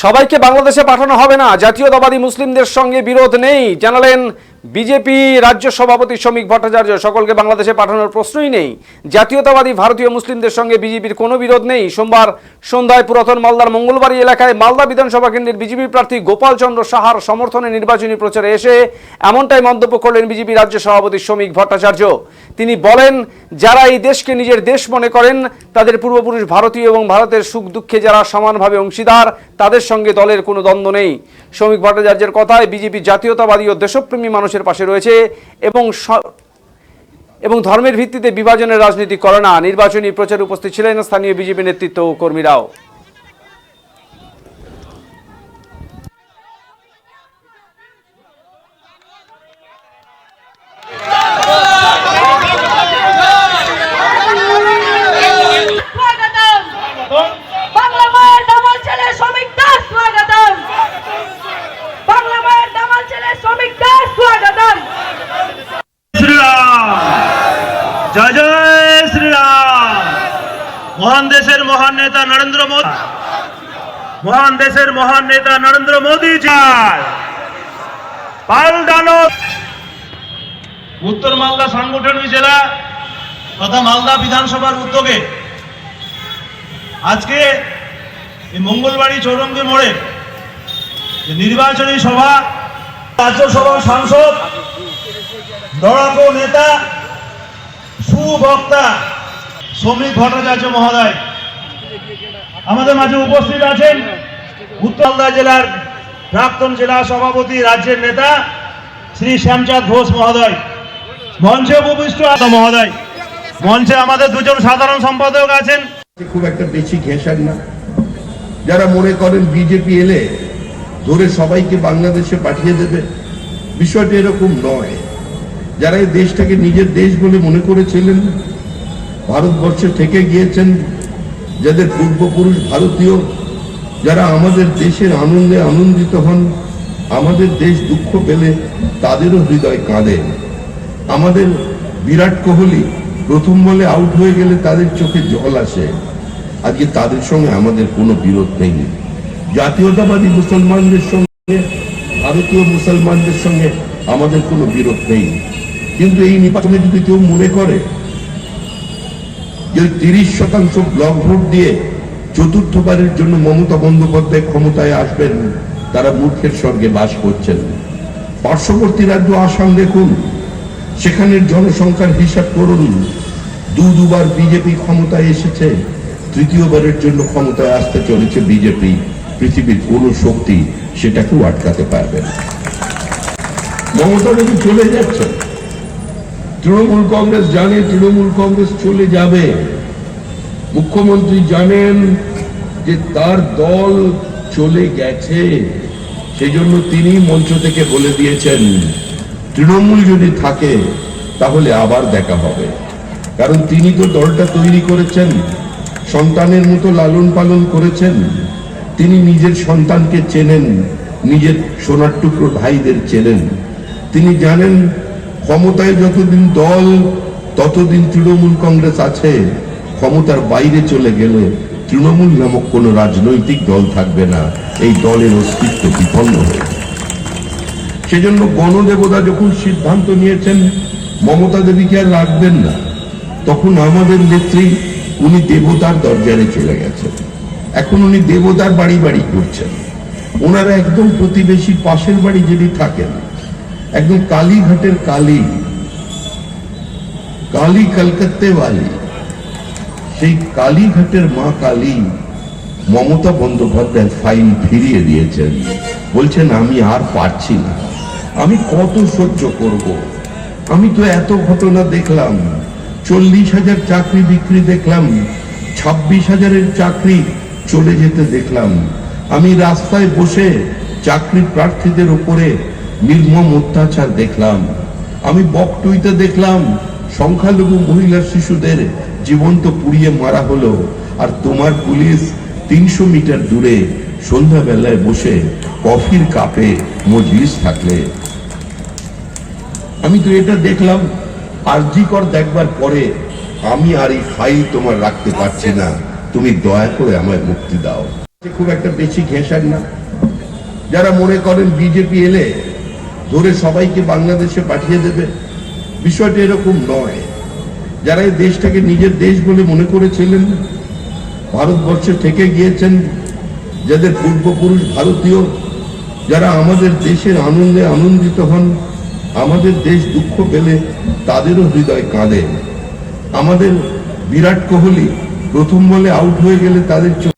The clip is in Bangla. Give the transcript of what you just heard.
সবাইকে বাংলাদেশে পাঠানো হবে না, জাতীয়তাবাদী মুসলিমদের সঙ্গে বিরোধ নেই, জানালেন বিজেপি রাজ্য সভাপতি শ্রমিক ভট্টাচার্য। সকলকে বাংলাদেশে পাঠানোর প্রশ্নই নেই। জাতীয়তাবাদী ভারতীয় মুসলিমদের সঙ্গে বিজেপির কোনো বিরোধ নেই। সোমবার সন্ধ্যায় পুরাতন মালদার মঙ্গলবাড়ি এলাকায় মালদা বিধানসভা কেন্দ্রের বিজেপি প্রার্থী গোপাল চন্দ্র সাহার সমর্থনে নির্বাচনী প্রচারে এসে এমনটাই মন্তব্য করলেন বিজেপি রাজ্য সভাপতি শ্রমিক ভট্টাচার্য। তিনি বলেন, যারা এই দেশকে নিজের দেশ মনে করেন, তাদের পূর্বপুরুষ ভারতীয় এবং ভারতের সুখ দুঃখে যারা সমানভাবে অংশীদার, তাদের সঙ্গে দলের কোনো দ্বন্দ্ব নেই। শ্রমিক ভট্টাচার্যের কথায়, বিজেপি জাতীয়তাবাদী ও দেশপ্রেমী মানুষের পাশে রয়েছে এবং ধর্মের ভিত্তিতে বিভাজনের রাজনীতি করে না। নির্বাচনী প্রচারে উপস্থিত ছিলেন স্থানীয় বিজেপি নেতৃত্ব ও কর্মীরাও। जय जय श्री राम। महान देशेर महान नेता नरेंद्र मोदी, महान देशेर महान नेता नरेंद्र मोदी जी पाल्टानो उत्तर मालदा सांगठनिक जिला तथा मालदा विधानसभार उद्योगे आज के मंगलबाड़ी चौरंगी मोड़े निर्वाचनी सभा राज्यसभा सांसद दौड़ाको नेता सुबक्ता श्रमिक भट्टाचार्य महोदय हमारे माझे उपस्थित आছেন उत्तर मालदा जिलार प्राक्तन जिला सभापति राज्य नेता श्री श्यामचाँद घोष महोदय मंचे उपविष्ट महोदय मंचे हमारे दुजन साधारण सम्पादक आছেন। খুব একটা বেশি ঘেঁষান না, যারা মনে করেন বিজেপি এলে ধরে সবাইকে বাংলাদেশে পাঠিয়ে দেবে, বিষয়টা এরকম নয়। যারা এই দেশটাকে নিজের দেশ বলে মনে করেছিলেন, ভারতবর্ষে থেকে গিয়েছেন, যাদের পূর্বপুরুষ ভারতীয়, যারা আমাদের দেশের আনন্দে আনন্দিত হন, আমাদের দেশ দুঃখ পেলে তাদেরও হৃদয় কাঁদে। আমাদের বিরাট কোহলি প্রথম বলে আউট হয়ে গেলে তাদের চোখে জল আসে। আজকে তাদের সঙ্গে আমাদের কোনো বিরোধ নেই। জাতীয়তাবাদী মুসলমানদের সঙ্গে, ভারতীয় মুসলমানদের সঙ্গে আমাদের কোনো বিরোধ নেই। কিন্তু এই নির্বাচনে যদি কেউ মনে করে যে 30% ব্লক ভোট দিয়ে চতুর্থবারের জন্য মমতা বন্দ্যোপাধ্যায় ক্ষমতায় আসবেন, তারা মূর্খের স্বর্গে বাস করছেন। পার্শ্ববর্তী রাজ্য আসাম দেখুন, সেখানের জনসংখ্যার হিসাব করুন। দুবার বিজেপি ক্ষমতায় এসেছে, তৃতীয়বারের জন্য ক্ষমতায় আসতে চলেছে বিজেপি। পৃথিবীর কোন শক্তি সেটাকেও আটকাতে পারবে না। মমতা যদি চলে যাচ্ছে, তৃণমূল কংগ্রেস জানে তৃণমূল কংগ্রেস চলে যাবে। মুখ্যমন্ত্রী জানেন যে তার দল চলে গেছে, সেই জন্য তিনি মঞ্চ থেকে বলে দিয়েছেন, তৃণমূল যদি থাকে তাহলে আবার দেখা হবে। কারণ তিনি তো দলটা তৈরি করেছেন, সন্তানের মতো লালন পালন করেছেন। তিনি নিজের সন্তানকে চেনেন, নিজের সোনার টুকরো ভাইদের চেনেন। তিনি জানেন ক্ষমতায় যতদিন দল ততদিন তৃণমূল কংগ্রেস আছে, ক্ষমতার বাইরে চলে গেলে তৃণমূল নামক কোনো রাজনৈতিক দল থাকবে না, এই দলের অস্তিত্ব বিপন্ন হয়ে। সেজন্য গণদেবতা যখন সিদ্ধান্ত নিয়েছেন মমতা দেবীকে আর রাখবেন না, তখন আমাদের নেত্রী উনি দেবতার দরজারে চলে গেছেন। এখন উনি দেবতার বাড়ি বাড়ি করছেন। ওনারা একদম প্রতিবেশী পাশের বাড়ি যিনি থাকেন, একদম কালীঘাটের কালী কলকাতা বালি, সেই কালীঘাটের মা কালী মমতা বন্দ্যোপাধ্যায় ফাইল ফিরিয়ে দিয়েছেন। বলছেন, আমি আর পারছি না, আমি কত সহ্য করব। আমি তো এত ঘটনা দেখলাম, 40,000 চাকরি বিক্রি দেখলাম, 26,000-এর চাকরি চলে যেতে দেখলাম। আমি রাস্তায় বসে চাকরি প্রার্থীদের উপরে নির্মম অত্যাচার দেখলাম। আমি বকটুইতে দেখলাম সংখ্যালঘু মহিলা শিশুদের জীবন্ত পুড়িয়ে মারা হলো, আর তোমার পুলিশ 300 মিটার দূরে সন্ধ্যাবেলায় বসে কফির কাপে মজলিস থাকলে। আমি তো এটা দেখলাম। আরজি কর দেখবার পরে আমি আর এই ফাইল তোমার রাখতে পারছি না, তুমি দয়া করে আমায় মুক্তি দাও। খুব একটা বেশি ঘেঁষান না। যারা মনে করেন বিজেপি এলে ধরে সবাইকে বাংলাদেশে পাঠিয়ে দেবে, বিষয়টা এরকম নয়। যারা এই দেশটাকে নিজের দেশ বলে মনে করেছিলেন, ভারতবর্ষে থেকে গিয়েছেন, যাদের পূর্বপুরুষ ভারতীয়, যারা আমাদের দেশের আনন্দে আনন্দিত হন, আমাদের দেশ দুঃখ পেলে তাদেরও হৃদয় কাঁদে। আমাদের বিরাট কোহলি প্রথম বলে আউট হয়ে গেলে তাদের চোখ